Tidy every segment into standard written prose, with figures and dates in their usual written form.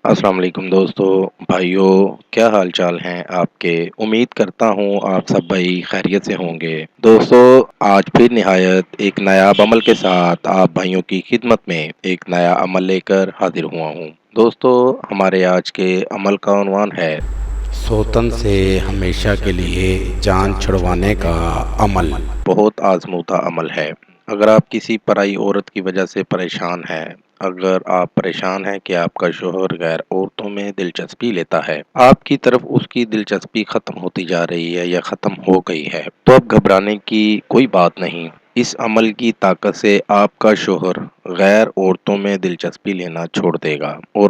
السلام علیکم دوستو بھائیوں، کیا حال چال ہیں آپ کے؟ امید کرتا ہوں آپ سب بھائی خیریت سے ہوں گے۔ دوستو، آج پھر نہایت ایک نایاب عمل کے ساتھ آپ بھائیوں کی خدمت میں ایک نیا عمل لے کر حاضر ہوا ہوں۔ دوستو، ہمارے آج کے عمل کا عنوان ہے سوتن سے ہمیشہ کے لیے جان چھڑوانے کا عمل۔ بہت آزمودہ عمل ہے۔ اگر آپ کسی پرائی عورت کی وجہ سے پریشان ہیں، اگر آپ پریشان ہیں کہ آپ کا شوہر غیر عورتوں میں دلچسپی لیتا ہے، آپ کی طرف اس کی دلچسپی ختم ہوتی جا رہی ہے یا ختم ہو گئی ہے، تو اب گھبرانے کی کوئی بات نہیں۔ اس عمل کی طاقت سے آپ کا شوہر غیر عورتوں میں دلچسپی لینا چھوڑ دے گا اور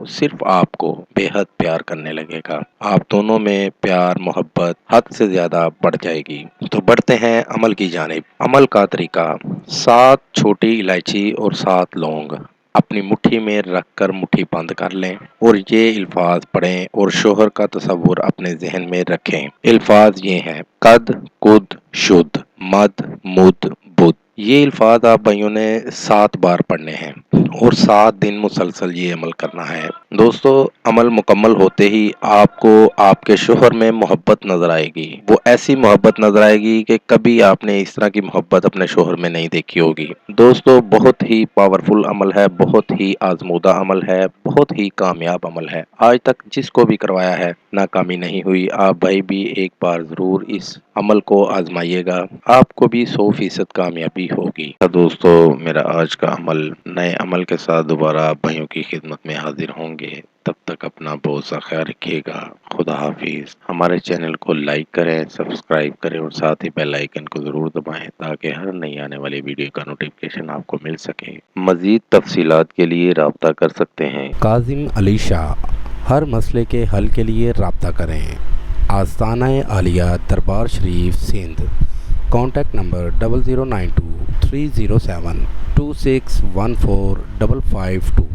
صرف آپ کو بے حد پیار کرنے لگے گا۔ آپ دونوں میں پیار محبت حد سے زیادہ بڑھ جائے گی۔ تو بڑھتے ہیں عمل کی جانب۔ عمل کا طریقہ: 7 چھوٹی الائچی اور 7 لونگ اپنی مٹھی میں رکھ کر مٹھی بند کر لیں اور یہ الفاظ پڑھیں اور شوہر کا تصور اپنے ذہن میں رکھیں۔ الفاظ یہ ہیں: کد کد شدھ مد مد بدھ۔ یہ الفاظ آپ بھائیوں نے 7 بار پڑھنے ہیں اور 7 دن مسلسل یہ عمل کرنا ہے۔ دوستو، عمل مکمل ہوتے ہی آپ کو آپ کے شوہر میں محبت نظر آئے گی۔ وہ ایسی محبت نظر آئے گی کہ کبھی آپ نے اس طرح کی محبت اپنے شوہر میں نہیں دیکھی ہوگی۔ دوستو، بہت ہی پاورفل عمل ہے، بہت ہی آزمودہ عمل ہے، بہت ہی کامیاب عمل ہے۔ آج تک جس کو بھی کروایا ہے ناکامی نہیں ہوئی۔ آپ بھائی بھی ایک بار ضرور اس عمل کو آزمائیے گا، آپ کو بھی 100% کامیابی ہوگی۔ دوستو، میرا آج کا عمل نئے عمل کے ساتھ دوبارہ آپ بھائیوں کی خدمت میں حاضر ہوں گے۔ تب تک اپنا بہت سا خیال رکھیے گا۔ خدا حافظ۔ ہمارے چینل کو لائک کریں، سبسکرائب کریں اور ساتھ ہی بیل آئیکن کو ضرور دبائیں تاکہ ہر نئی آنے والی ویڈیو کا نوٹیفکیشن آپ کو مل سکے۔ مزید تفصیلات کے لیے رابطہ کر سکتے ہیں کاظم علی شاہ۔ ہر مسئلے کے حل کے لیے رابطہ کریں۔ آستانہ عالیہ دربار شریف سندھ۔ Contact number 0092 307 2614 552